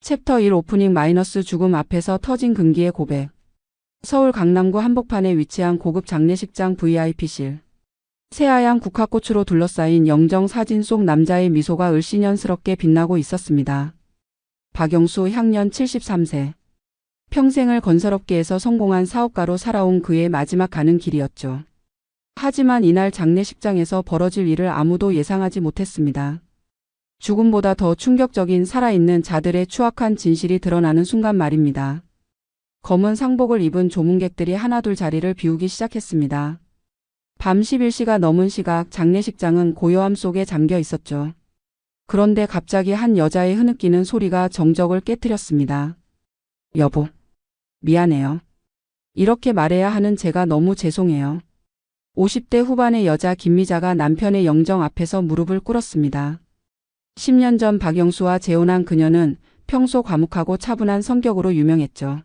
챕터 1 오프닝 마이너스 죽음 앞에서 터진 금기의 고백. 서울 강남구 한복판에 위치한 고급 장례식장 VIP실. 새하얀 국화꽃으로 둘러싸인 영정 사진 속 남자의 미소가 을씨년스럽게 빛나고 있었습니다. 박영수 향년 73세. 평생을 건설업계에서 성공한 사업가로 살아온 그의 마지막 가는 길이었죠. 하지만 이날 장례식장에서 벌어질 일을 아무도 예상하지 못했습니다. 죽음보다 더 충격적인 살아있는 자들의 추악한 진실이 드러나는 순간 말입니다. 검은 상복을 입은 조문객들이 하나둘 자리를 비우기 시작했습니다. 밤 11시가 넘은 시각 장례식장은 고요함 속에 잠겨 있었죠. 그런데 갑자기 한 여자의 흐느끼는 소리가 정적을 깨트렸습니다. 여보, 미안해요. 이렇게 말해야 하는 제가 너무 죄송해요. 50대 후반의 여자 김미자가 남편의 영정 앞에서 무릎을 꿇었습니다. 10년 전 박영수와 재혼한 그녀는 평소 과묵하고 차분한 성격으로 유명했죠.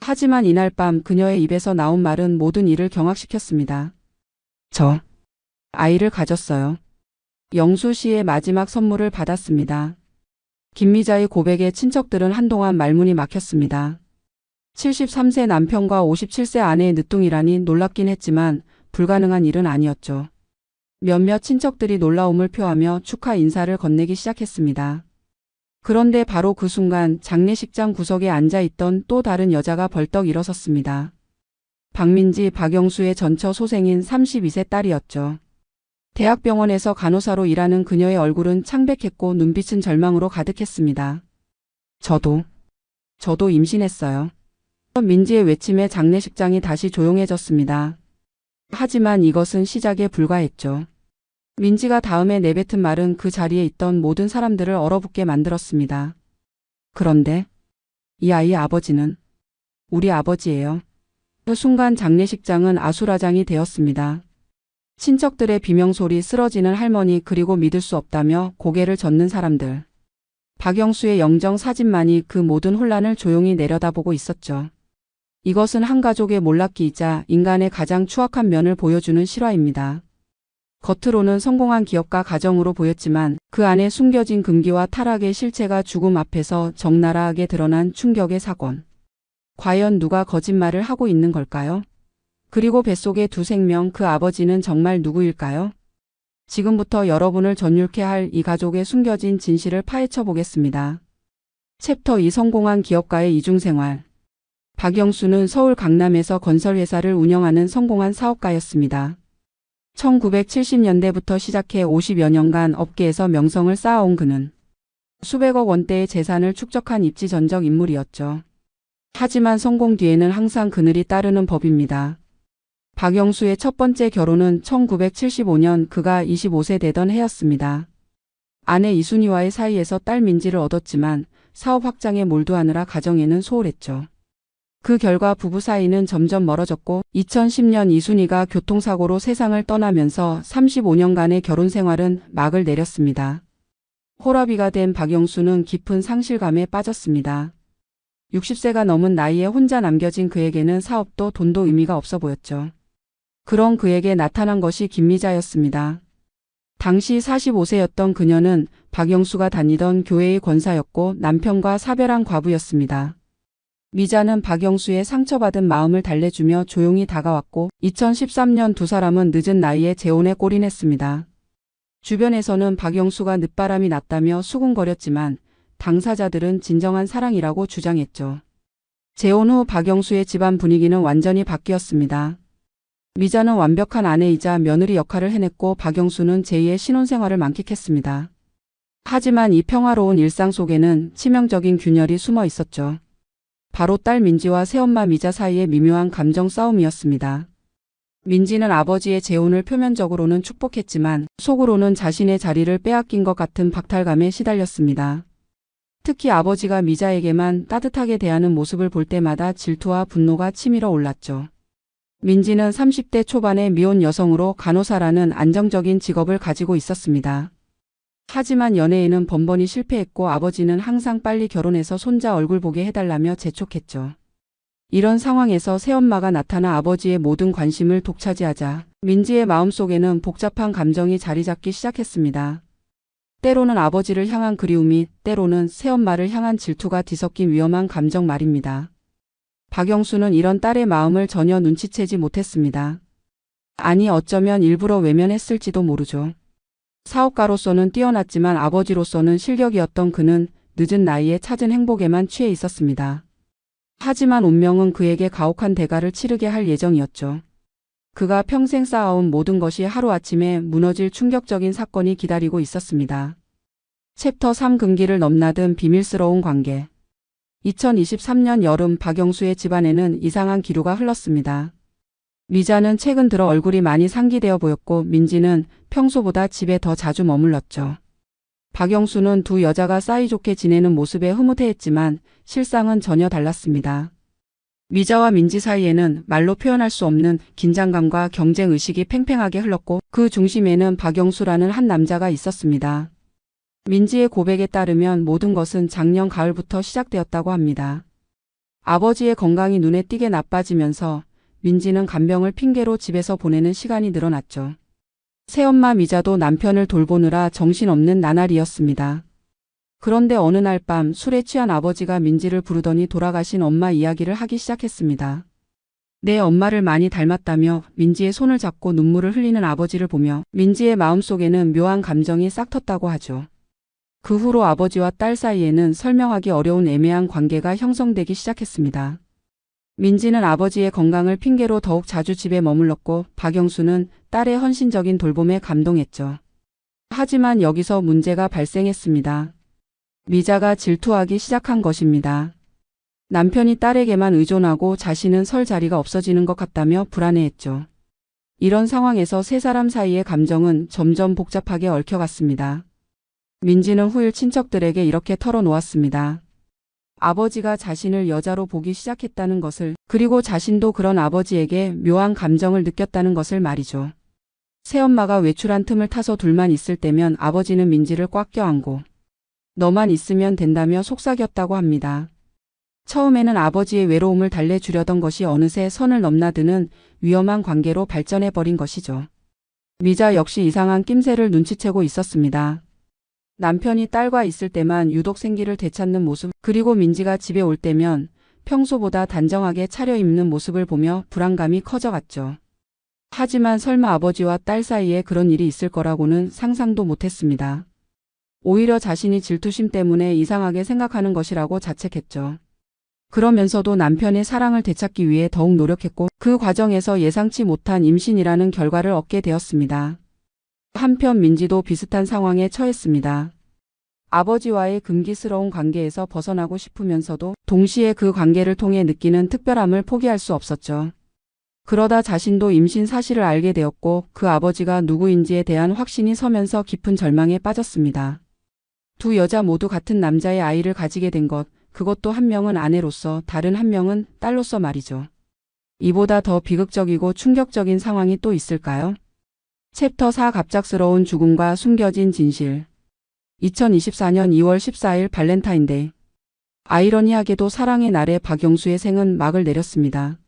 하지만 이날 밤 그녀의 입에서 나온 말은 모든 일을 경악시켰습니다. 저 아이를 가졌어요. 영수 씨의 마지막 선물을 받았습니다. 김미자의 고백에 친척들은 한동안 말문이 막혔습니다. 73세 남편과 57세 아내의 늦둥이라니 놀랍긴 했지만 불가능한 일은 아니었죠. 몇몇 친척들이 놀라움을 표하며 축하 인사를 건네기 시작했습니다. 그런데 바로 그 순간 장례식장 구석에 앉아있던 또 다른 여자가 벌떡 일어섰습니다. 박민지, 박영수의 전처 소생인 32세 딸이었죠. 대학병원에서 간호사로 일하는 그녀의 얼굴은 창백했고 눈빛은 절망으로 가득했습니다. 저도 임신했어요. 민지의 외침에 장례식장이 다시 조용해졌습니다. 하지만 이것은 시작에 불과했죠. 민지가 다음에 내뱉은 말은 그 자리에 있던 모든 사람들을 얼어붙게 만들었습니다. 그런데 이 아이의 아버지는 우리 아버지예요. 그 순간 장례식장은 아수라장이 되었습니다. 친척들의 비명소리, 쓰러지는 할머니, 그리고 믿을 수 없다며 고개를 젓는 사람들. 박영수의 영정 사진만이 그 모든 혼란을 조용히 내려다보고 있었죠. 이것은 한 가족의 몰락기이자 인간의 가장 추악한 면을 보여주는 실화입니다. 겉으로는 성공한 기업가 가정으로 보였지만 그 안에 숨겨진 금기와 타락의 실체가 죽음 앞에서 적나라하게 드러난 충격의 사건. 과연 누가 거짓말을 하고 있는 걸까요? 그리고 뱃속의 두 생명, 그 아버지는 정말 누구일까요? 지금부터 여러분을 전율케 할 이 가족의 숨겨진 진실을 파헤쳐 보겠습니다. 챕터 2 성공한 기업가의 이중생활. 박영수는 서울 강남에서 건설회사를 운영하는 성공한 사업가였습니다. 1970년대부터 시작해 50여 년간 업계에서 명성을 쌓아온 그는 수백억 원대의 재산을 축적한 입지전적 인물이었죠. 하지만 성공 뒤에는 항상 그늘이 따르는 법입니다. 박영수의 첫 번째 결혼은 1975년 그가 25세 되던 해였습니다. 아내 이순희와의 사이에서 딸 민지를 얻었지만 사업 확장에 몰두하느라 가정에는 소홀했죠. 그 결과 부부 사이는 점점 멀어졌고 2010년 이순희가 교통사고로 세상을 떠나면서 35년간의 결혼 생활은 막을 내렸습니다. 호라비가 된 박영수는 깊은 상실감에 빠졌습니다. 60세가 넘은 나이에 혼자 남겨진 그에게는 사업도 돈도 의미가 없어 보였죠. 그런 그에게 나타난 것이 김미자였습니다. 당시 45세였던 그녀는 박영수가 다니던 교회의 권사였고 남편과 사별한 과부였습니다. 미자는 박영수의 상처받은 마음을 달래주며 조용히 다가왔고 2013년 두 사람은 늦은 나이에 재혼에 골인했습니다. 주변에서는 박영수가 늦바람이 났다며 수군거렸지만 당사자들은 진정한 사랑이라고 주장했죠. 재혼 후 박영수의 집안 분위기는 완전히 바뀌었습니다. 미자는 완벽한 아내이자 며느리 역할을 해냈고 박영수는 제2의 신혼생활을 만끽했습니다. 하지만 이 평화로운 일상 속에는 치명적인 균열이 숨어 있었죠. 바로 딸 민지와 새엄마 미자 사이의 미묘한 감정 싸움이었습니다. 민지는 아버지의 재혼을 표면적으로는 축복했지만 속으로는 자신의 자리를 빼앗긴 것 같은 박탈감에 시달렸습니다. 특히 아버지가 미자에게만 따뜻하게 대하는 모습을 볼 때마다 질투와 분노가 치밀어 올랐죠. 민지는 30대 초반의 미혼 여성으로 간호사라는 안정적인 직업을 가지고 있었습니다. 하지만 연애에는 번번이 실패했고 아버지는 항상 빨리 결혼해서 손자 얼굴 보게 해달라며 재촉했죠. 이런 상황에서 새엄마가 나타나 아버지의 모든 관심을 독차지하자 민지의 마음속에는 복잡한 감정이 자리 잡기 시작했습니다. 때로는 아버지를 향한 그리움이, 때로는 새엄마를 향한 질투가 뒤섞인 위험한 감정 말입니다. 박영수는 이런 딸의 마음을 전혀 눈치채지 못했습니다. 아니 어쩌면 일부러 외면했을지도 모르죠. 사업가로서는 뛰어났지만 아버지로서는 실격이었던 그는 늦은 나이에 찾은 행복에만 취해 있었습니다. 하지만 운명은 그에게 가혹한 대가를 치르게 할 예정이었죠. 그가 평생 쌓아온 모든 것이 하루아침에 무너질 충격적인 사건이 기다리고 있었습니다. 챕터 3 금기를 넘나든 비밀스러운 관계. 2023년 여름 박영수의 집안에는 이상한 기류가 흘렀습니다. 미자는 최근 들어 얼굴이 많이 상기되어 보였고 민지는 평소보다 집에 더 자주 머물렀죠. 박영수는 두 여자가 사이좋게 지내는 모습에 흐뭇해했지만 실상은 전혀 달랐습니다. 미자와 민지 사이에는 말로 표현할 수 없는 긴장감과 경쟁의식이 팽팽하게 흘렀고 그 중심에는 박영수라는 한 남자가 있었습니다. 민지의 고백에 따르면 모든 것은 작년 가을부터 시작되었다고 합니다. 아버지의 건강이 눈에 띄게 나빠지면서 민지는 간병을 핑계로 집에서 보내는 시간이 늘어났죠. 새엄마 미자도 남편을 돌보느라 정신없는 나날이었습니다. 그런데 어느 날 밤 술에 취한 아버지가 민지를 부르더니 돌아가신 엄마 이야기를 하기 시작했습니다. 내 엄마를 많이 닮았다며 민지의 손을 잡고 눈물을 흘리는 아버지를 보며 민지의 마음속에는 묘한 감정이 싹텄다고 하죠. 그 후로 아버지와 딸 사이에는 설명하기 어려운 애매한 관계가 형성되기 시작했습니다. 민지는 아버지의 건강을 핑계로 더욱 자주 집에 머물렀고 박영수는 딸의 헌신적인 돌봄에 감동했죠. 하지만 여기서 문제가 발생했습니다. 미자가 질투하기 시작한 것입니다. 남편이 딸에게만 의존하고 자신은 설 자리가 없어지는 것 같다며 불안해했죠. 이런 상황에서 세 사람 사이의 감정은 점점 복잡하게 얽혀갔습니다. 민지는 후일 친척들에게 이렇게 털어놓았습니다. 아버지가 자신을 여자로 보기 시작했다는 것을, 그리고 자신도 그런 아버지에게 묘한 감정을 느꼈다는 것을 말이죠. 새엄마가 외출한 틈을 타서 둘만 있을 때면 아버지는 민지를 꽉 껴안고 너만 있으면 된다며 속삭였다고 합니다. 처음에는 아버지의 외로움을 달래주려던 것이 어느새 선을 넘나드는 위험한 관계로 발전해버린 것이죠. 미자 역시 이상한 낌새를 눈치채고 있었습니다. 남편이 딸과 있을 때만 유독 생기를 되찾는 모습, 그리고 민지가 집에 올 때면 평소보다 단정하게 차려입는 모습을 보며 불안감이 커져갔죠. 하지만 설마 아버지와 딸 사이에 그런 일이 있을 거라고는 상상도 못했습니다. 오히려 자신이 질투심 때문에 이상하게 생각하는 것이라고 자책했죠. 그러면서도 남편의 사랑을 되찾기 위해 더욱 노력했고 그 과정에서 예상치 못한 임신이라는 결과를 얻게 되었습니다. 한편 민지도 비슷한 상황에 처했습니다. 아버지와의 금기스러운 관계에서 벗어나고 싶으면서도 동시에 그 관계를 통해 느끼는 특별함을 포기할 수 없었죠. 그러다 자신도 임신 사실을 알게 되었고 그 아버지가 누구인지에 대한 확신이 서면서 깊은 절망에 빠졌습니다. 두 여자 모두 같은 남자의 아이를 가지게 된 것, 그것도 한 명은 아내로서 다른 한 명은 딸로서 말이죠. 이보다 더 비극적이고 충격적인 상황이 또 있을까요? 챕터 4 갑작스러운 죽음과 숨겨진 진실. 2024년 2월 14일 발렌타인데이. 아이러니하게도 사랑의 날에 박영수의 생은 막을 내렸습니다.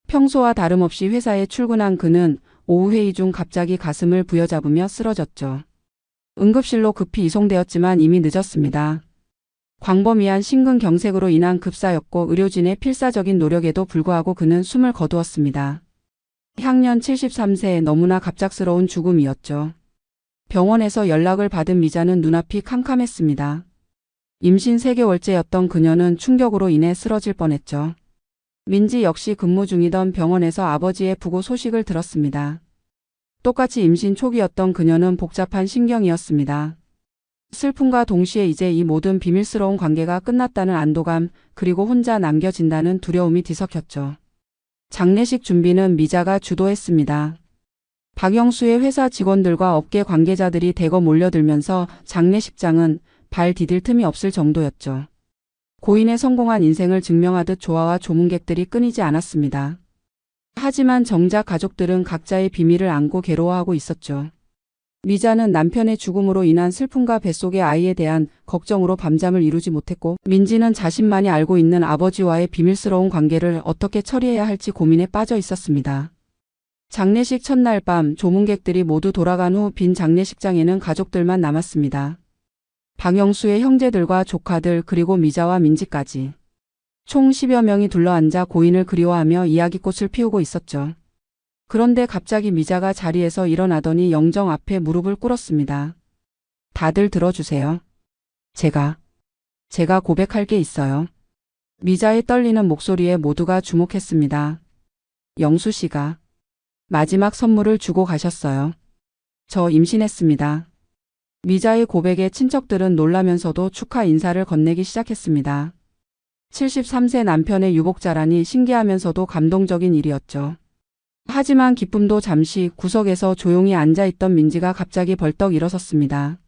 평소와 다름없이 회사에 출근한 그는 오후 회의 중 갑자기 가슴을 부여잡으며 쓰러졌죠. 응급실로 급히 이송되었지만 이미 늦었습니다. 광범위한 심근경색으로 인한 급사였고 의료진의 필사적인 노력에도 불구하고 그는 숨을 거두었습니다. 향년 73세, 너무나 갑작스러운 죽음이었죠. 병원에서 연락을 받은 미자는 눈앞이 캄캄했습니다. 임신 3개월째였던 그녀는 충격으로 인해 쓰러질 뻔했죠. 민지 역시 근무 중이던 병원에서 아버지의 부고 소식을 들었습니다. 똑같이 임신 초기였던 그녀는 복잡한 심경이었습니다. 슬픔과 동시에 이제 이 모든 비밀스러운 관계가 끝났다는 안도감, 그리고 혼자 남겨진다는 두려움이 뒤섞였죠. 장례식 준비는 미자가 주도했습니다. 박영수의 회사 직원들과 업계 관계자들이 대거 몰려들면서 장례식장은 발 디딜 틈이 없을 정도였죠. 고인의 성공한 인생을 증명하듯 조화와 조문객들이 끊이지 않았습니다. 하지만 정작 가족들은 각자의 비밀을 안고 괴로워하고 있었죠. 미자는 남편의 죽음으로 인한 슬픔과 뱃속의 아이에 대한 걱정으로 밤잠을 이루지 못했고 민지는 자신만이 알고 있는 아버지와의 비밀스러운 관계를 어떻게 처리해야 할지 고민에 빠져 있었습니다. 장례식 첫날 밤 조문객들이 모두 돌아간 후 빈 장례식장에는 가족들만 남았습니다. 박영수의 형제들과 조카들 그리고 미자와 민지까지. 총 10여 명이 둘러앉아 고인을 그리워하며 이야기꽃을 피우고 있었죠. 그런데 갑자기 미자가 자리에서 일어나더니 영정 앞에 무릎을 꿇었습니다. 다들 들어주세요. 제가 고백할 게 있어요. 미자의 떨리는 목소리에 모두가 주목했습니다. 영수 씨가 마지막 선물을 주고 가셨어요. 저 임신했습니다. 미자의 고백에 친척들은 놀라면서도 축하 인사를 건네기 시작했습니다. 73세 남편의 유복자라니 신기하면서도 감동적인 일이었죠. 하지만 기쁨도 잠시 구석에서 조용히 앉아있던 민지가 갑자기 벌떡 일어섰습니다.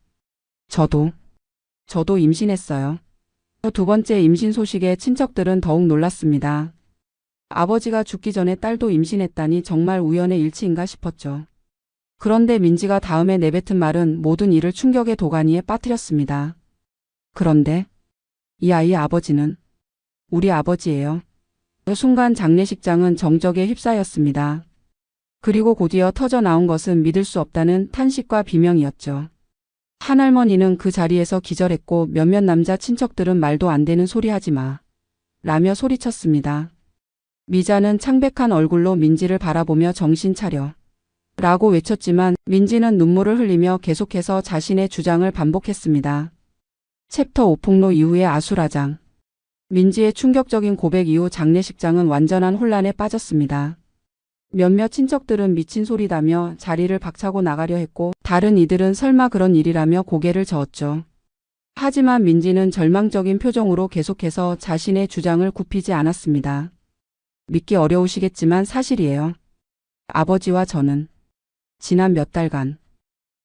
저도 임신했어요. 두 번째 임신 소식에 친척들은 더욱 놀랐습니다. 아버지가 죽기 전에 딸도 임신했다니 정말 우연의 일치인가 싶었죠. 그런데 민지가 다음에 내뱉은 말은 모든 이를 충격의 도가니에 빠뜨렸습니다. 그런데 이 아이의 아버지는 우리 아버지예요. 그 순간 장례식장은 정적에 휩싸였습니다. 그리고 곧이어 터져 나온 것은 믿을 수 없다는 탄식과 비명이었죠. 한할머니는 그 자리에서 기절했고 몇몇 남자 친척들은 말도 안 되는 소리 하지 마 라며 소리쳤습니다. 미자는 창백한 얼굴로 민지를 바라보며 정신 차려 라고 외쳤지만 민지는 눈물을 흘리며 계속해서 자신의 주장을 반복했습니다. 챕터 5 폭로 이후의 아수라장. 민지의 충격적인 고백 이후 장례식장은 완전한 혼란에 빠졌습니다. 몇몇 친척들은 미친 소리다며 자리를 박차고 나가려 했고 다른 이들은 설마 그런 일이라며 고개를 저었죠. 하지만 민지는 절망적인 표정으로 계속해서 자신의 주장을 굽히지 않았습니다. 믿기 어려우시겠지만 사실이에요. 아버지와 저는 지난 몇 달간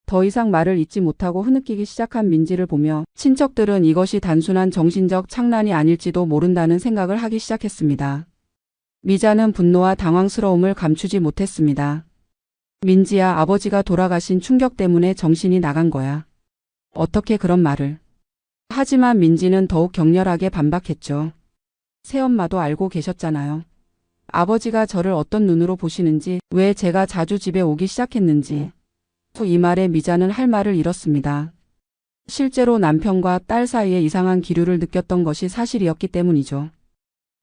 더 이상 말을 잇지 못하고 흐느끼기 시작한 민지를 보며 친척들은 이것이 단순한 정신적 착란이 아닐지도 모른다는 생각을 하기 시작했습니다. 미자는 분노와 당황스러움을 감추지 못했습니다. 민지야, 아버지가 돌아가신 충격 때문에 정신이 나간 거야. 어떻게 그런 말을. 하지만 민지는 더욱 격렬하게 반박했죠. 새엄마도 알고 계셨잖아요. 아버지가 저를 어떤 눈으로 보시는지, 왜 제가 자주 집에 오기 시작했는지. 이 말에 미자는 할 말을 잃었습니다. 실제로 남편과 딸 사이에 이상한 기류를 느꼈던 것이 사실이었기 때문이죠.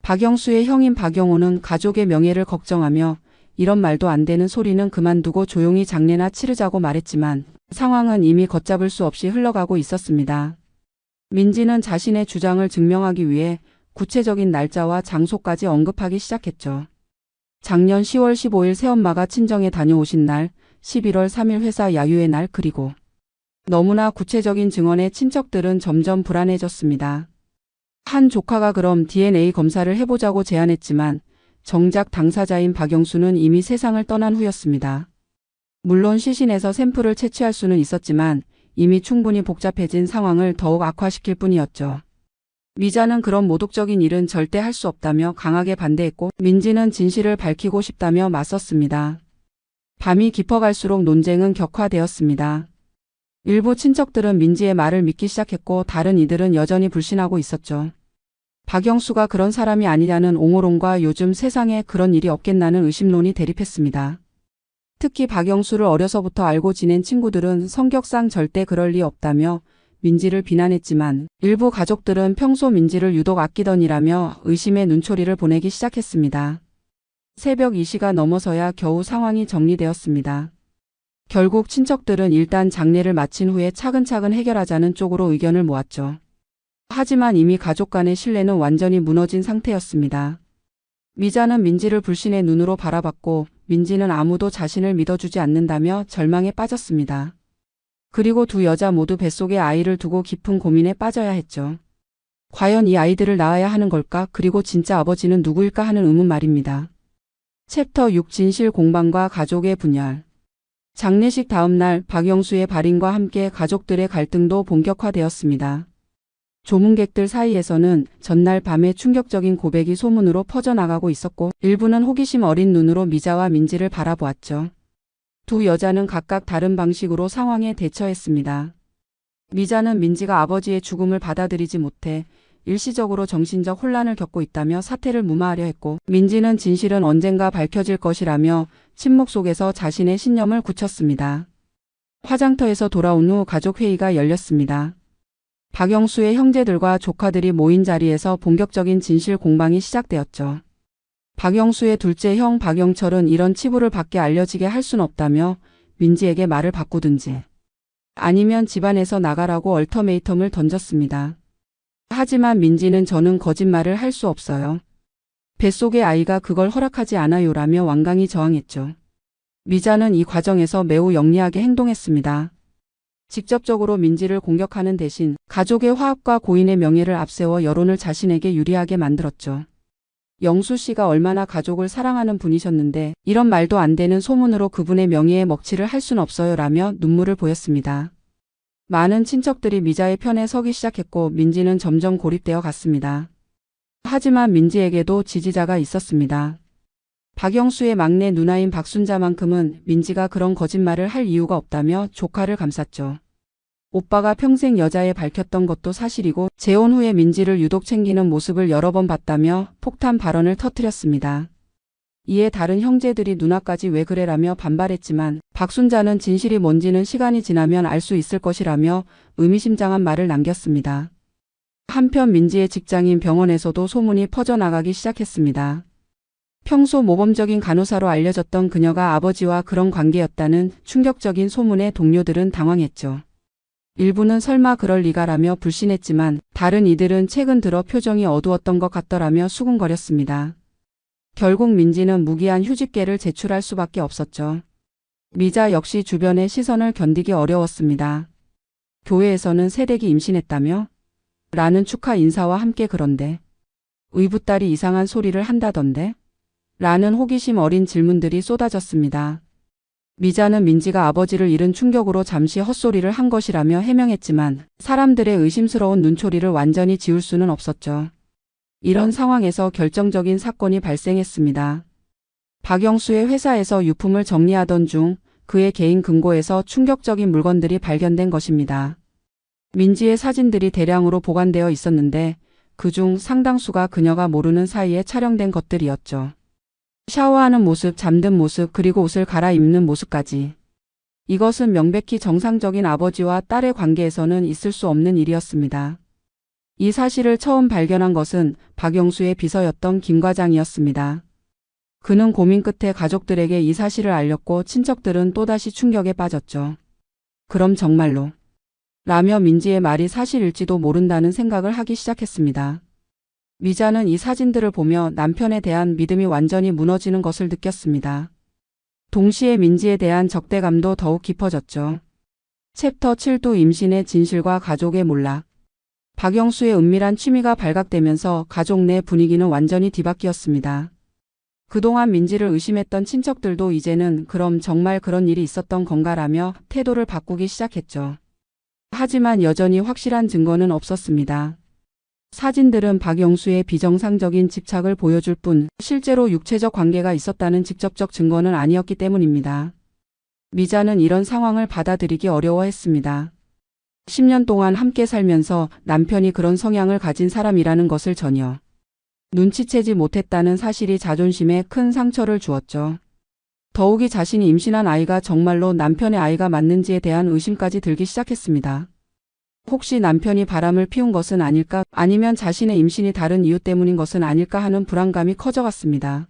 박영수의 형인 박영호는 가족의 명예를 걱정하며 이런 말도 안 되는 소리는 그만두고 조용히 장례나 치르자고 말했지만 상황은 이미 걷잡을 수 없이 흘러가고 있었습니다. 민지는 자신의 주장을 증명하기 위해 구체적인 날짜와 장소까지 언급하기 시작했죠. 작년 10월 15일 새엄마가 친정에 다녀오신 날, 11월 3일 회사 야유의 날, 그리고 너무나 구체적인 증언에 친척들은 점점 불안해졌습니다. 한 조카가 그럼 DNA 검사를 해보자고 제안했지만 정작 당사자인 박영수는 이미 세상을 떠난 후였습니다. 물론 시신에서 샘플을 채취할 수는 있었지만 이미 충분히 복잡해진 상황을 더욱 악화시킬 뿐이었죠. 미자는 그런 모독적인 일은 절대 할 수 없다며 강하게 반대했고 민지는 진실을 밝히고 싶다며 맞섰습니다. 밤이 깊어갈수록 논쟁은 격화되었습니다. 일부 친척들은 민지의 말을 믿기 시작했고 다른 이들은 여전히 불신하고 있었죠. 박영수가 그런 사람이 아니냐는 옹호론과 요즘 세상에 그런 일이 없겠나는 의심론이 대립했습니다. 특히 박영수를 어려서부터 알고 지낸 친구들은 성격상 절대 그럴 리 없다며 민지를 비난했지만 일부 가족들은 평소 민지를 유독 아끼더니라며 의심의 눈초리를 보내기 시작했습니다. 새벽 2시가 넘어서야 겨우 상황이 정리되었습니다. 결국 친척들은 일단 장례를 마친 후에 차근차근 해결하자는 쪽으로 의견을 모았죠. 하지만 이미 가족 간의 신뢰는 완전히 무너진 상태였습니다. 미자는 민지를 불신의 눈으로 바라봤고 민지는 아무도 자신을 믿어주지 않는다며 절망에 빠졌습니다. 그리고 두 여자 모두 뱃속에 아이를 두고 깊은 고민에 빠져야 했죠. 과연 이 아이들을 낳아야 하는 걸까? 그리고 진짜 아버지는 누구일까 하는 의문 말입니다. 챕터 6 진실 공방과 가족의 분열. 장례식 다음 날 박영수의 발인과 함께 가족들의 갈등도 본격화되었습니다. 조문객들 사이에서는 전날 밤에 충격적인 고백이 소문으로 퍼져나가고 있었고 일부는 호기심 어린 눈으로 미자와 민지를 바라보았죠. 두 여자는 각각 다른 방식으로 상황에 대처했습니다. 미자는 민지가 아버지의 죽음을 받아들이지 못해 일시적으로 정신적 혼란을 겪고 있다며 사태를 무마하려 했고 민지는 진실은 언젠가 밝혀질 것이라며 침묵 속에서 자신의 신념을 굳혔습니다. 화장터에서 돌아온 후 가족회의가 열렸습니다. 박영수의 형제들과 조카들이 모인 자리에서 본격적인 진실 공방이 시작되었죠. 박영수의 둘째 형 박영철은 이런 치부를 밖에 알려지게 할 순 없다며 민지에게 말을 바꾸든지 아니면 집안에서 나가라고 얼터메이텀을 던졌습니다. 하지만 민지는 저는 거짓말을 할 수 없어요. 뱃속의 아이가 그걸 허락하지 않아요라며 완강히 저항했죠. 미자는 이 과정에서 매우 영리하게 행동했습니다. 직접적으로 민지를 공격하는 대신 가족의 화합과 고인의 명예를 앞세워 여론을 자신에게 유리하게 만들었죠. 영수 씨가 얼마나 가족을 사랑하는 분이셨는데 이런 말도 안 되는 소문으로 그분의 명예에 먹칠을 할 순 없어요 라며 눈물을 보였습니다. 많은 친척들이 미자의 편에 서기 시작했고 민지는 점점 고립되어 갔습니다. 하지만 민지에게도 지지자가 있었습니다. 박영수의 막내 누나인 박순자만큼은 민지가 그런 거짓말을 할 이유가 없다며 조카를 감쌌죠. 오빠가 평생 여자에 밝혔던 것도 사실이고 재혼 후에 민지를 유독 챙기는 모습을 여러 번 봤다며 폭탄 발언을 터뜨렸습니다. 이에 다른 형제들이 누나까지 왜 그래라며 반발했지만 박순자는 진실이 뭔지는 시간이 지나면 알 수 있을 것이라며 의미심장한 말을 남겼습니다. 한편 민지의 직장인 병원에서도 소문이 퍼져나가기 시작했습니다. 평소 모범적인 간호사로 알려졌던 그녀가 아버지와 그런 관계였다는 충격적인 소문에 동료들은 당황했죠. 일부는 설마 그럴 리가라며 불신했지만 다른 이들은 최근 들어 표정이 어두웠던 것 같더라며 수군거렸습니다. 결국 민지는 무기한 휴직계를 제출할 수밖에 없었죠. 미자 역시 주변의 시선을 견디기 어려웠습니다. 교회에서는 새댁이 임신했다며? 라는 축하 인사와 함께 그런데 의붓딸이 이상한 소리를 한다던데? 라는 호기심 어린 질문들이 쏟아졌습니다. 미자는 민지가 아버지를 잃은 충격으로 잠시 헛소리를 한 것이라며 해명했지만 사람들의 의심스러운 눈초리를 완전히 지울 수는 없었죠. 이런 상황에서 결정적인 사건이 발생했습니다. 박영수의 회사에서 유품을 정리하던 중 그의 개인 금고에서 충격적인 물건들이 발견된 것입니다. 민지의 사진들이 대량으로 보관되어 있었는데 그중 상당수가 그녀가 모르는 사이에 촬영된 것들이었죠. 샤워하는 모습, 잠든 모습, 그리고 옷을 갈아입는 모습까지. 이것은 명백히 정상적인 아버지와 딸의 관계에서는 있을 수 없는 일이었습니다. 이 사실을 처음 발견한 것은 박영수의 비서였던 김 과장이었습니다. 그는 고민 끝에 가족들에게 이 사실을 알렸고 친척들은 또다시 충격에 빠졌죠. 그럼 정말로? 라며 민지의 말이 사실일지도 모른다는 생각을 하기 시작했습니다. 미자는 이 사진들을 보며 남편에 대한 믿음이 완전히 무너지는 것을 느꼈습니다. 동시에 민지에 대한 적대감도 더욱 깊어졌죠. 챕터 7도 임신의 진실과 가족의 몰락. 박영수의 은밀한 취미가 발각되면서 가족 내 분위기는 완전히 뒤바뀌었습니다. 그동안 민지를 의심했던 친척들도 이제는 그럼 정말 그런 일이 있었던 건가라며 태도를 바꾸기 시작했죠. 하지만 여전히 확실한 증거는 없었습니다. 사진들은 박영수의 비정상적인 집착을 보여줄 뿐 실제로 육체적 관계가 있었다는 직접적 증거는 아니었기 때문입니다. 미자는 이런 상황을 받아들이기 어려워했습니다. 10년 동안 함께 살면서 남편이 그런 성향을 가진 사람이라는 것을 전혀 눈치채지 못했다는 사실이 자존심에 큰 상처를 주었죠. 더욱이 자신이 임신한 아이가 정말로 남편의 아이가 맞는지에 대한 의심까지 들기 시작했습니다. 혹시 남편이 바람을 피운 것은 아닐까, 아니면 자신의 임신이 다른 이유 때문인 것은 아닐까 하는 불안감이 커져갔습니다.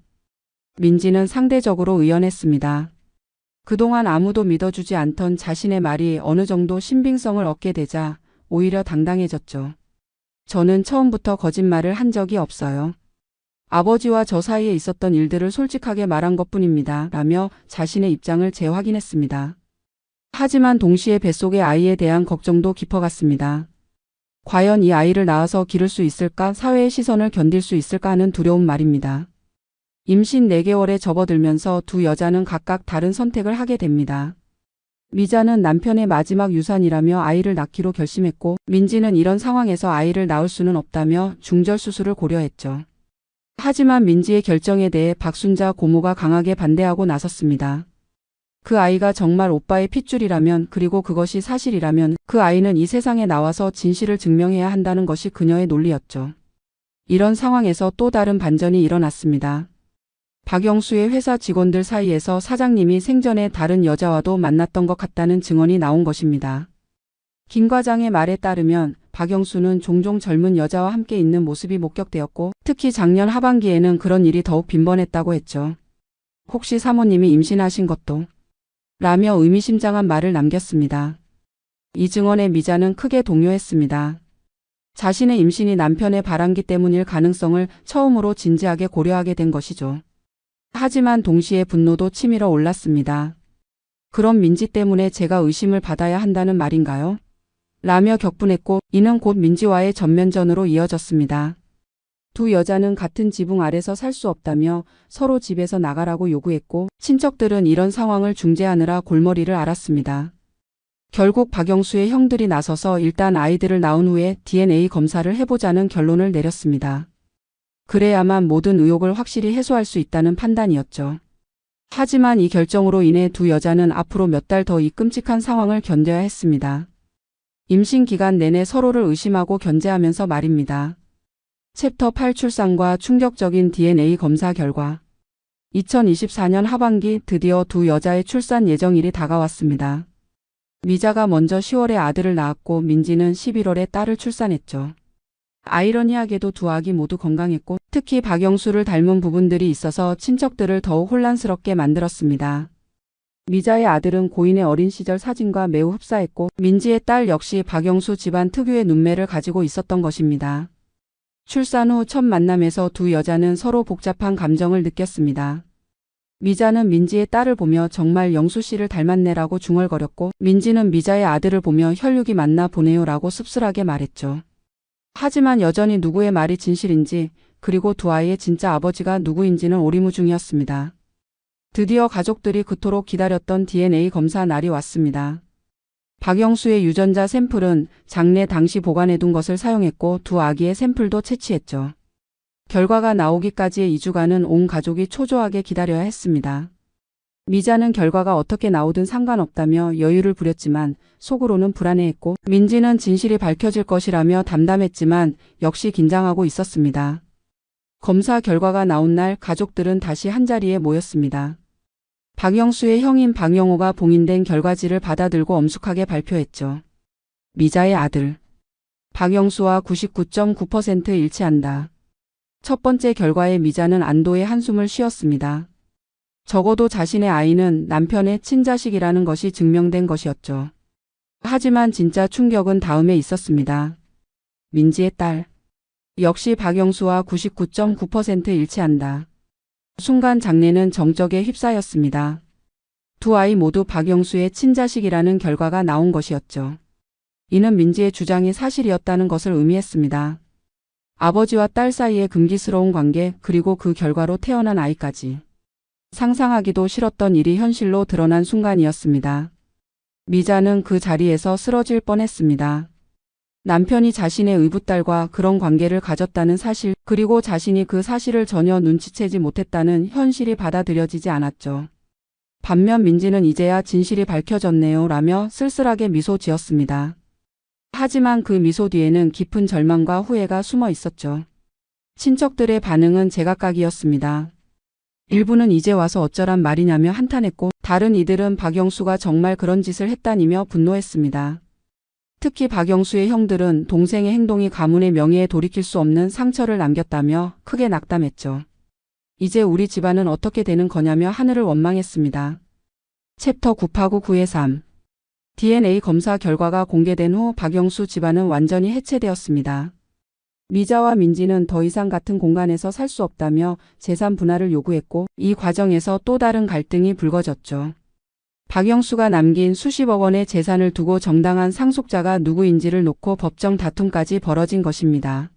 민지는 상대적으로 의연했습니다. 그동안 아무도 믿어주지 않던 자신의 말이 어느 정도 신빙성을 얻게 되자 오히려 당당해졌죠. 저는 처음부터 거짓말을 한 적이 없어요. 아버지와 저 사이에 있었던 일들을 솔직하게 말한 것뿐입니다. 라며 자신의 입장을 재확인했습니다. 하지만 동시에 뱃속의 아이에 대한 걱정도 깊어갔습니다. 과연 이 아이를 낳아서 기를 수 있을까, 사회의 시선을 견딜 수 있을까 하는 두려움 말입니다. 임신 4개월에 접어들면서 두 여자는 각각 다른 선택을 하게 됩니다. 미자는 남편의 마지막 유산이라며 아이를 낳기로 결심했고 민지는 이런 상황에서 아이를 낳을 수는 없다며 중절 수술을 고려했죠. 하지만 민지의 결정에 대해 박순자 고모가 강하게 반대하고 나섰습니다. 그 아이가 정말 오빠의 핏줄이라면, 그리고 그것이 사실이라면 그 아이는 이 세상에 나와서 진실을 증명해야 한다는 것이 그녀의 논리였죠. 이런 상황에서 또 다른 반전이 일어났습니다. 박영수의 회사 직원들 사이에서 사장님이 생전에 다른 여자와도 만났던 것 같다는 증언이 나온 것입니다. 김 과장의 말에 따르면 박영수는 종종 젊은 여자와 함께 있는 모습이 목격되었고 특히 작년 하반기에는 그런 일이 더욱 빈번했다고 했죠. 혹시 사모님이 임신하신 것도? 라며 의미심장한 말을 남겼습니다. 이 증언에 미자는 크게 동요했습니다. 자신의 임신이 남편의 바람기 때문일 가능성을 처음으로 진지하게 고려하게 된 것이죠. 하지만 동시에 분노도 치밀어 올랐습니다. 그럼 민지 때문에 제가 의심을 받아야 한다는 말인가요? 라며 격분했고 이는 곧 민지와의 전면전으로 이어졌습니다. 두 여자는 같은 지붕 아래서 살 수 없다며 서로 집에서 나가라고 요구했고 친척들은 이런 상황을 중재하느라 골머리를 앓았습니다. 결국 박영수의 형들이 나서서 일단 아이들을 낳은 후에 DNA 검사를 해보자는 결론을 내렸습니다. 그래야만 모든 의혹을 확실히 해소할 수 있다는 판단이었죠. 하지만 이 결정으로 인해 두 여자는 앞으로 몇 달 더 이 끔찍한 상황을 견뎌야 했습니다. 임신 기간 내내 서로를 의심하고 견제하면서 말입니다. 챕터 8 출산과 충격적인 DNA 검사 결과 2024년 하반기 드디어 두 여자의 출산 예정일이 다가왔습니다. 미자가 먼저 10월에 아들을 낳았고 민지는 11월에 딸을 출산했죠. 아이러니하게도 두 아기 모두 건강했고 특히 박영수를 닮은 부분들이 있어서 친척들을 더욱 혼란스럽게 만들었습니다. 미자의 아들은 고인의 어린 시절 사진과 매우 흡사했고 민지의 딸 역시 박영수 집안 특유의 눈매를 가지고 있었던 것입니다. 출산 후 첫 만남에서 두 여자는 서로 복잡한 감정을 느꼈습니다. 미자는 민지의 딸을 보며 정말 영수 씨를 닮았네라고 중얼거렸고 민지는 미자의 아들을 보며 혈육이 맞나 보네요라고 씁쓸하게 말했죠. 하지만 여전히 누구의 말이 진실인지 그리고 두 아이의 진짜 아버지가 누구인지는 오리무중이었습니다. 드디어 가족들이 그토록 기다렸던 DNA 검사 날이 왔습니다. 박영수의 유전자 샘플은 장례 당시 보관해둔 것을 사용했고 두 아기의 샘플도 채취했죠. 결과가 나오기까지의 2주간은 온 가족이 초조하게 기다려야 했습니다. 미자는 결과가 어떻게 나오든 상관없다며 여유를 부렸지만 속으로는 불안해했고 민지는 진실이 밝혀질 것이라며 담담했지만 역시 긴장하고 있었습니다. 검사 결과가 나온 날 가족들은 다시 한자리에 모였습니다. 박영수의 형인 박영호가 봉인된 결과지를 받아들고 엄숙하게 발표했죠. 미자의 아들. 박영수와 99.9% 일치한다. 첫 번째 결과에 미자는 안도의 한숨을 쉬었습니다. 적어도 자신의 아이는 남편의 친자식이라는 것이 증명된 것이었죠. 하지만 진짜 충격은 다음에 있었습니다. 민지의 딸. 역시 박영수와 99.9% 일치한다. 순간 장례는 정적에 휩싸였습니다. 두 아이 모두 박영수의 친자식이라는 결과가 나온 것이었죠. 이는 민지의 주장이 사실이었다는 것을 의미했습니다. 아버지와 딸 사이의 금기스러운 관계 그리고 그 결과로 태어난 아이까지. 상상하기도 싫었던 일이 현실로 드러난 순간이었습니다. 미자는 그 자리에서 쓰러질 뻔했습니다. 남편이 자신의 의붓딸과 그런 관계를 가졌다는 사실 그리고 자신이 그 사실을 전혀 눈치채지 못했다는 현실이 받아들여지지 않았죠. 반면 민지는 이제야 진실이 밝혀졌네요 라며 쓸쓸하게 미소 지었습니다. 하지만 그 미소 뒤에는 깊은 절망과 후회가 숨어 있었죠. 친척들의 반응은 제각각이었습니다. 일부는 이제 와서 어쩌란 말이냐며 한탄했고 다른 이들은 박영수가 정말 그런 짓을 했다니며 분노했습니다. 특히 박영수의 형들은 동생의 행동이 가문의 명예에 돌이킬 수 없는 상처를 남겼다며 크게 낙담했죠. 이제 우리 집안은 어떻게 되는 거냐며 하늘을 원망했습니다. 챕터 989-9-3 DNA 검사 결과가 공개된 후 박영수 집안은 완전히 해체되었습니다. 미자와 민지는 더 이상 같은 공간에서 살 수 없다며 재산 분할을 요구했고 이 과정에서 또 다른 갈등이 불거졌죠. 박영수가 남긴 수십억 원의 재산을 두고 정당한 상속자가 누구인지를 놓고 법정 다툼까지 벌어진 것입니다.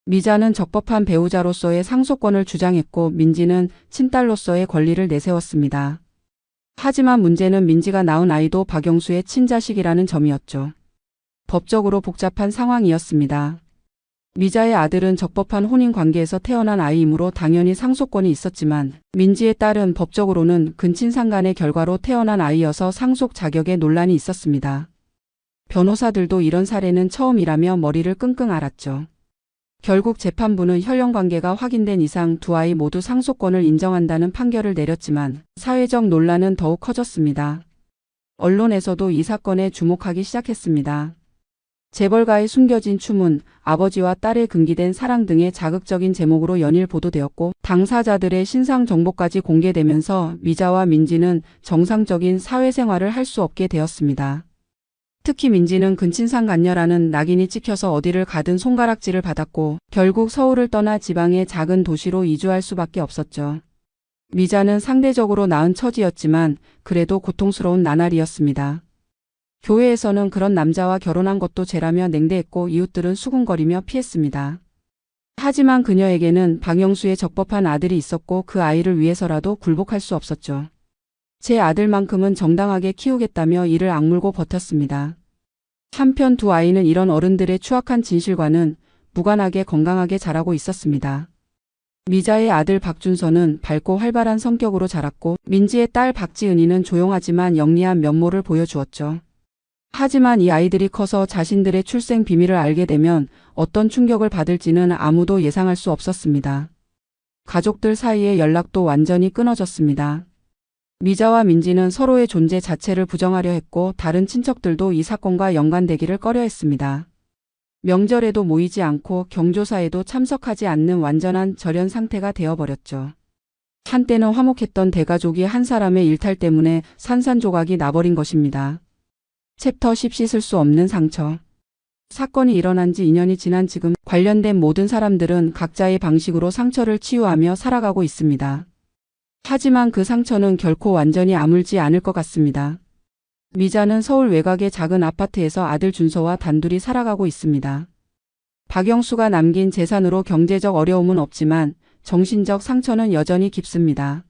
미자는 적법한 배우자로서의 상속권을 주장했고 민지는 친딸로서의 권리를 내세웠습니다. 하지만 문제는 민지가 낳은 아이도 박영수의 친자식이라는 점이었죠. 법적으로 복잡한 상황이었습니다. 미자의 아들은 적법한 혼인 관계에서 태어난 아이이므로 당연히 상속권이 있었지만 민지의 딸은 법적으로는 근친상간의 결과로 태어난 아이여서 상속 자격에 논란이 있었습니다. 변호사들도 이런 사례는 처음이라며 머리를 끙끙 앓았죠. 결국 재판부는 혈연관계가 확인된 이상 두 아이 모두 상속권을 인정한다는 판결을 내렸지만 사회적 논란은 더욱 커졌습니다. 언론에서도 이 사건에 주목하기 시작했습니다. 재벌가의 숨겨진 추문, 아버지와 딸의 금기된 사랑 등의 자극적인 제목으로 연일 보도되었고 당사자들의 신상 정보까지 공개되면서 미자와 민지는 정상적인 사회생활을 할 수 없게 되었습니다. 특히 민지는 근친상간녀라는 낙인이 찍혀서 어디를 가든 손가락질을 받았고 결국 서울을 떠나 지방의 작은 도시로 이주할 수밖에 없었죠. 미자는 상대적으로 나은 처지였지만 그래도 고통스러운 나날이었습니다. 교회에서는 그런 남자와 결혼한 것도 죄라며 냉대했고 이웃들은 수군거리며 피했습니다. 하지만 그녀에게는 박영수의 적법한 아들이 있었고 그 아이를 위해서라도 굴복할 수 없었죠. 제 아들만큼은 정당하게 키우겠다며 이를 악물고 버텼습니다. 한편 두 아이는 이런 어른들의 추악한 진실과는 무관하게 건강하게 자라고 있었습니다. 미자의 아들 박준서는 밝고 활발한 성격으로 자랐고 민지의 딸 박지은이는 조용하지만 영리한 면모를 보여주었죠. 하지만 이 아이들이 커서 자신들의 출생 비밀을 알게 되면 어떤 충격을 받을지는 아무도 예상할 수 없었습니다. 가족들 사이의 연락도 완전히 끊어졌습니다. 미자와 민지는 서로의 존재 자체를 부정하려 했고 다른 친척들도 이 사건과 연관되기를 꺼려했습니다. 명절에도 모이지 않고 경조사에도 참석하지 않는 완전한 절연 상태가 되어버렸죠. 한때는 화목했던 대가족이 한 사람의 일탈 때문에 산산조각이 나버린 것입니다. 챕터 10 씻을 수 없는 상처. 사건이 일어난 지 2년이 지난 지금 관련된 모든 사람들은 각자의 방식으로 상처를 치유하며 살아가고 있습니다. 하지만 그 상처는 결코 완전히 아물지 않을 것 같습니다. 미자는 서울 외곽의 작은 아파트에서 아들 준서와 단둘이 살아가고 있습니다. 박영수가 남긴 재산으로 경제적 어려움은 없지만 정신적 상처는 여전히 깊습니다.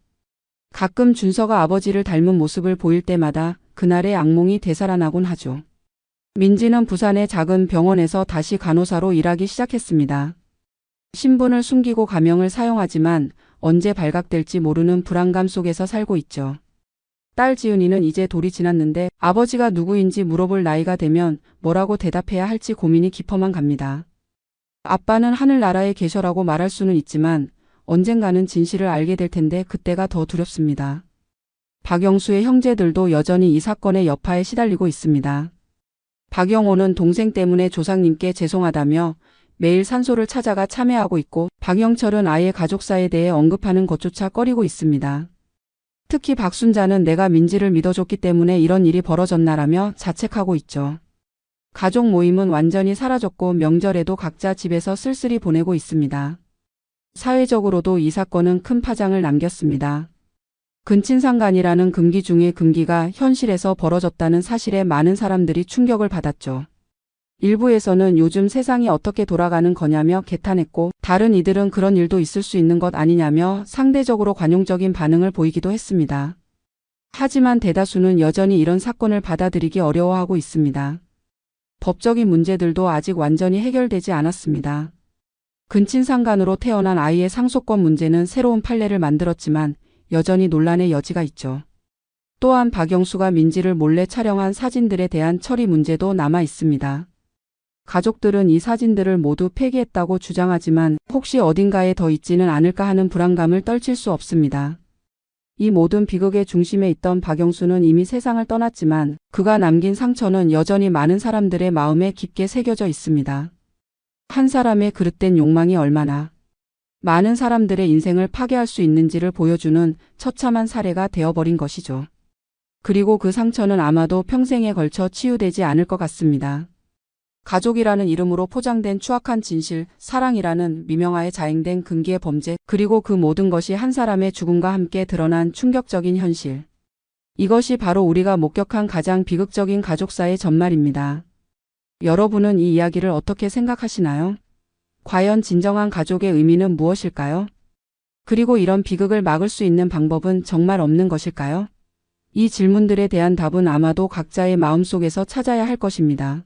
가끔 준서가 아버지를 닮은 모습을 보일 때마다 그날의 악몽이 되살아나곤 하죠. 민지는 부산의 작은 병원에서 다시 간호사로 일하기 시작했습니다. 신분을 숨기고 가명을 사용하지만 언제 발각될지 모르는 불안감 속에서 살고 있죠. 딸 지은이는 이제 돌이 지났는데 아버지가 누구인지 물어볼 나이가 되면 뭐라고 대답해야 할지 고민이 깊어만 갑니다. 아빠는 하늘나라에 계셔라고 말할 수는 있지만 언젠가는 진실을 알게 될 텐데 그때가 더 두렵습니다. 박영수의 형제들도 여전히 이 사건의 여파에 시달리고 있습니다. 박영호는 동생 때문에 조상님께 죄송하다며 매일 산소를 찾아가 참회하고 있고 박영철은 아예 가족사에 대해 언급하는 것조차 꺼리고 있습니다. 특히 박순자는 내가 민지를 믿어줬기 때문에 이런 일이 벌어졌나라며 자책하고 있죠. 가족 모임은 완전히 사라졌고 명절에도 각자 집에서 쓸쓸히 보내고 있습니다. 사회적으로도 이 사건은 큰 파장을 남겼습니다. 근친상간이라는 금기 중의 금기가 현실에서 벌어졌다는 사실에 많은 사람들이 충격을 받았죠. 일부에서는 요즘 세상이 어떻게 돌아가는 거냐며 개탄했고 다른 이들은 그런 일도 있을 수 있는 것 아니냐며 상대적으로 관용적인 반응을 보이기도 했습니다. 하지만 대다수는 여전히 이런 사건을 받아들이기 어려워하고 있습니다. 법적인 문제들도 아직 완전히 해결되지 않았습니다. 근친상간으로 태어난 아이의 상속권 문제는 새로운 판례를 만들었지만 여전히 논란의 여지가 있죠. 또한 박영수가 민지를 몰래 촬영한 사진들에 대한 처리 문제도 남아 있습니다. 가족들은 이 사진들을 모두 폐기했다고 주장하지만 혹시 어딘가에 더 있지는 않을까 하는 불안감을 떨칠 수 없습니다. 이 모든 비극의 중심에 있던 박영수는 이미 세상을 떠났지만 그가 남긴 상처는 여전히 많은 사람들의 마음에 깊게 새겨져 있습니다. 한 사람의 그릇된 욕망이 얼마나 많은 사람들의 인생을 파괴할 수 있는지를 보여주는 처참한 사례가 되어버린 것이죠. 그리고 그 상처는 아마도 평생에 걸쳐 치유되지 않을 것 같습니다. 가족이라는 이름으로 포장된 추악한 진실, 사랑이라는 미명하에 자행된 금기의 범죄, 그리고 그 모든 것이 한 사람의 죽음과 함께 드러난 충격적인 현실. 이것이 바로 우리가 목격한 가장 비극적인 가족사의 전말입니다. 여러분은 이 이야기를 어떻게 생각하시나요? 과연 진정한 가족의 의미는 무엇일까요? 그리고 이런 비극을 막을 수 있는 방법은 정말 없는 것일까요? 이 질문들에 대한 답은 아마도 각자의 마음속에서 찾아야 할 것입니다.